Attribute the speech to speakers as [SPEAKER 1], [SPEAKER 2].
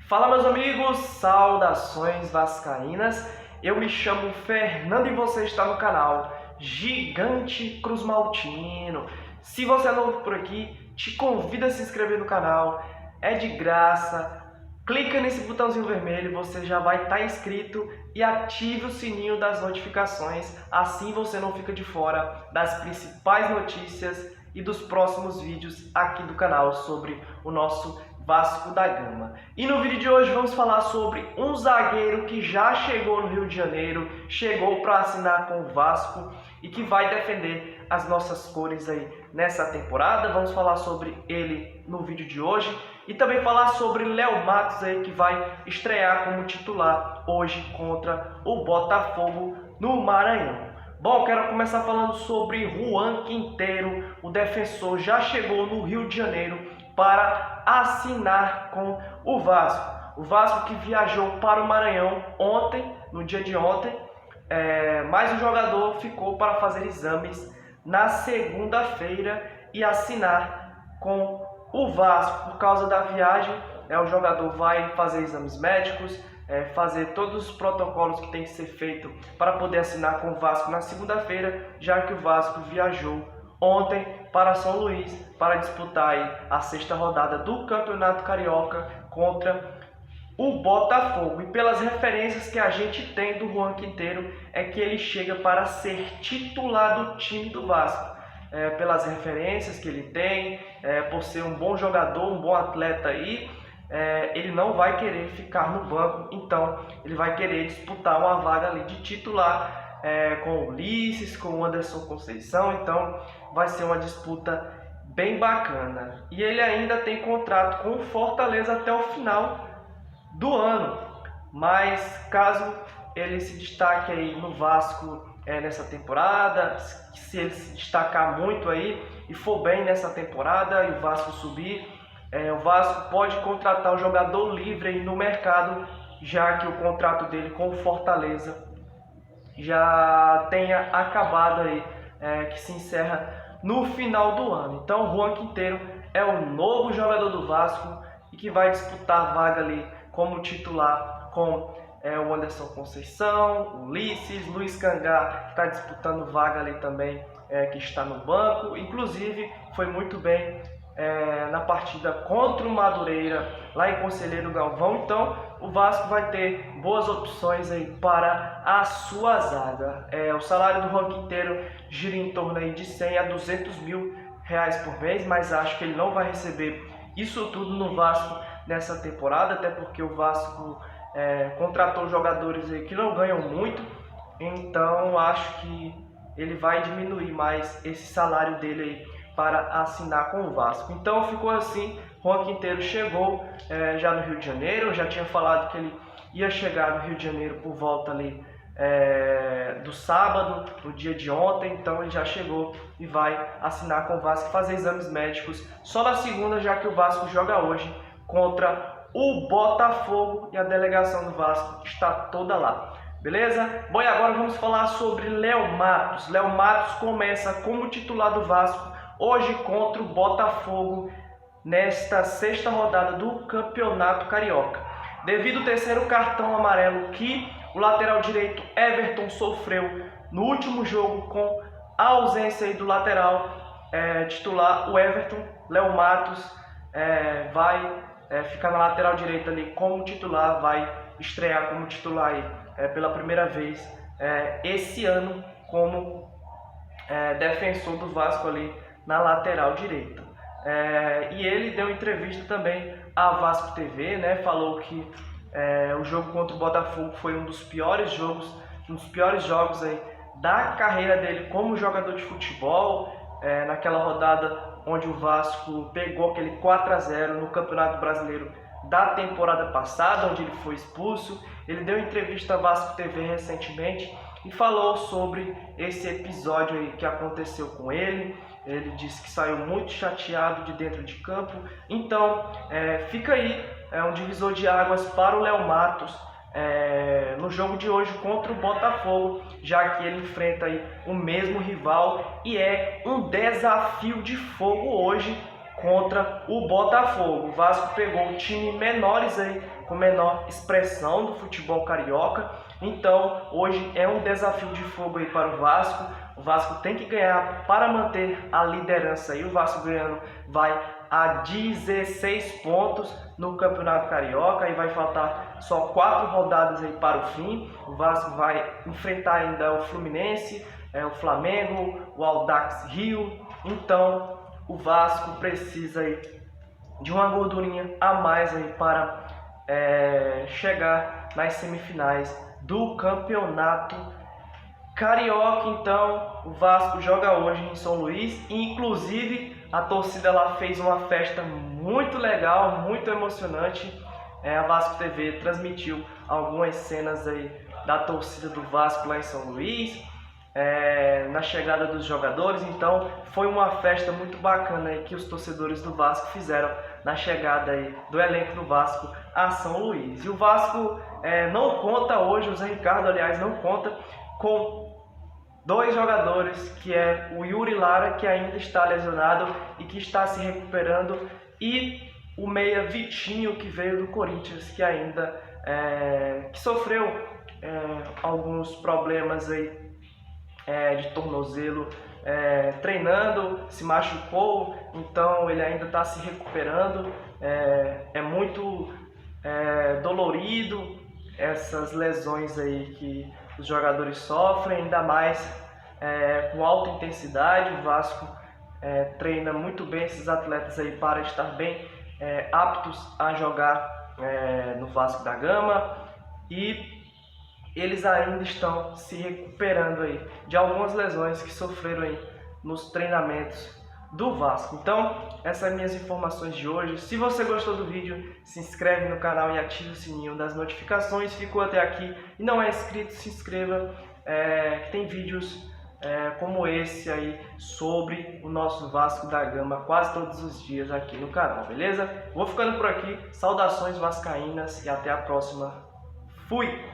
[SPEAKER 1] Fala, meus amigos, saudações vascaínas. Eu me chamo Fernando e você está no canal Gigante Cruz Maltino. Se você é novo por aqui, te convido a se inscrever no canal, é de graça. Clica nesse botãozinho vermelho, você já vai estar inscrito e ative o sininho das notificações, assim você não fica de fora das principais notícias e dos próximos vídeos aqui do canal sobre o nosso Vasco da Gama. E no vídeo de hoje vamos falar sobre um zagueiro que já chegou no Rio de Janeiro, chegou para assinar com o Vasco e que vai defender as nossas cores aí nessa temporada. Vamos falar sobre ele no vídeo de hoje e também falar sobre Léo Matos aí, que vai estrear como titular hoje contra o Botafogo no Maranhão. Bom, quero começar falando sobre Juan Quinteiro. O defensor já chegou no Rio de Janeiro para assinar com o Vasco. O Vasco que viajou para o Maranhão ontem, no dia de ontem, mas o jogador ficou para fazer exames na segunda-feira e assinar com o Vasco. Por causa da viagem, o jogador vai fazer exames médicos, fazer todos os protocolos que tem que ser feito para poder assinar com o Vasco na segunda-feira, já que o Vasco viajou ontem para São Luís para disputar aí a sexta rodada do Campeonato Carioca contra o Botafogo. E pelas referências que a gente tem do Juan Quinteiro, é que ele chega para ser titular do time do Vasco. Pelas referências que ele tem, por ser um bom jogador, um bom atleta aí, ele não vai querer ficar no banco, então ele vai querer disputar uma vaga ali de titular com o Ulisses, com o Anderson Conceição. Então vai ser uma disputa bem bacana. E ele ainda tem contrato com o Fortaleza até o final do ano, mas caso ele se destaque aí no Vasco nessa temporada, se ele se destacar muito aí e for bem nessa temporada e o Vasco subir, o Vasco pode contratar o jogador livre aí no mercado, já que o contrato dele com o Fortaleza já tenha acabado aí, que se encerra no final do ano. Então o Juan Quinteiro é o novo jogador do Vasco e que vai disputar a vaga ali como titular com o Anderson Conceição, o Ulisses, Luiz Cangá, que está disputando vaga ali também, que está no banco. Inclusive foi muito bem na partida contra o Madureira, lá em Conselheiro Galvão. Então o Vasco vai ter boas opções aí para a sua zaga. O salário do Juan Quinteiro gira em torno aí de 100 a 200 mil reais por mês, mas acho que ele não vai receber isso tudo no Vasco nessa temporada, até porque o Vasco contratou jogadores aí que não ganham muito, então acho que ele vai diminuir mais esse salário dele aí para assinar com o Vasco. Então ficou assim, Juan Quinteiro chegou já no Rio de Janeiro. Eu já tinha falado que ele ia chegar no Rio de Janeiro por volta ali do sábado, no dia de ontem. Então ele já chegou e vai assinar com o Vasco e fazer exames médicos só na segunda, já que o Vasco joga hoje contra o Botafogo e a delegação do Vasco está toda lá. Beleza? Bom, e agora vamos falar sobre Léo Matos. Léo Matos começa como titular do Vasco hoje contra o Botafogo nesta sexta rodada do Campeonato Carioca. Devido ao terceiro cartão amarelo que o lateral direito Everton sofreu no último jogo, com a ausência aí do lateral titular, o Everton, Léo Matos vai ficar na lateral direita ali como titular, vai estrear como titular aí, pela primeira vez esse ano como defensor do Vasco ali na lateral direita. E ele deu entrevista também à Vasco TV, falou que o jogo contra o Botafogo foi um dos piores jogos aí da carreira dele como jogador de futebol, naquela rodada onde o Vasco pegou aquele 4-0 no Campeonato Brasileiro da temporada passada, onde ele foi expulso. Ele deu entrevista à Vasco TV recentemente e falou sobre esse episódio aí que aconteceu com ele. Ele disse que saiu muito chateado de dentro de campo. Então fica aí um divisor de águas para o Léo Matos no jogo de hoje contra o Botafogo, já que ele enfrenta aí o mesmo rival e é um desafio de fogo hoje contra o Botafogo. O Vasco pegou time menores aí, com menor expressão do futebol carioca. Então, hoje é um desafio de fogo aí para o Vasco. O Vasco tem que ganhar para manter a liderança aí. O Vasco ganhando vai a 16 pontos no Campeonato Carioca e vai faltar só 4 rodadas aí para o fim. O Vasco vai enfrentar ainda o Fluminense, o Flamengo, o Audax Rio. Então, o Vasco precisa aí de uma gordurinha a mais aí para chegar nas semifinais do Campeonato Carioca. Então, o Vasco joga hoje em São Luís e, inclusive, a torcida lá fez uma festa muito legal, muito emocionante. A Vasco TV transmitiu algumas cenas aí da torcida do Vasco lá em São Luís, na chegada dos jogadores. Então, foi uma festa muito bacana aí que os torcedores do Vasco fizeram na chegada aí do elenco do Vasco a São Luís. E o Vasco não conta hoje, o Zé Ricardo, aliás, não conta com 2 jogadores, que é o Yuri Lara, que ainda está lesionado e que está se recuperando, e o meia Vitinho, que veio do Corinthians, que ainda que sofreu alguns problemas aí de tornozelo, treinando, se machucou, então ele ainda está se recuperando. É muito dolorido essas lesões aí que os jogadores sofrem, ainda mais com alta intensidade. O Vasco treina muito bem esses atletas aí para estar bem aptos a jogar no Vasco da Gama, e eles ainda estão se recuperando aí de algumas lesões que sofreram aí nos treinamentos do Vasco. Então, essas são minhas informações de hoje. Se você gostou do vídeo, se inscreve no canal e ative o sininho das notificações. Ficou até aqui e não é inscrito, se inscreva. Tem vídeos como esse aí sobre o nosso Vasco da Gama quase todos os dias aqui no canal, beleza? Vou ficando por aqui. Saudações vascaínas e até a próxima. Fui!